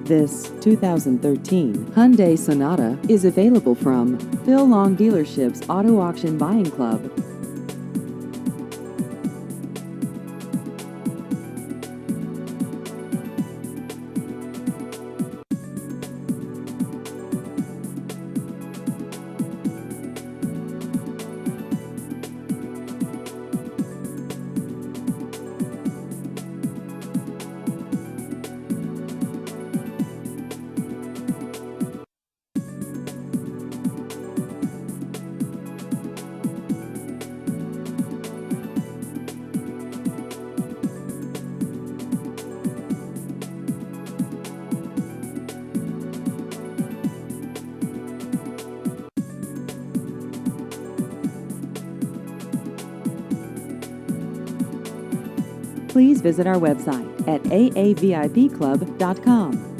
This 2013 Hyundai Sonata is available from Phil Long Dealership's Auto Auction Buying Club. Please visit our website at aavipclub.com.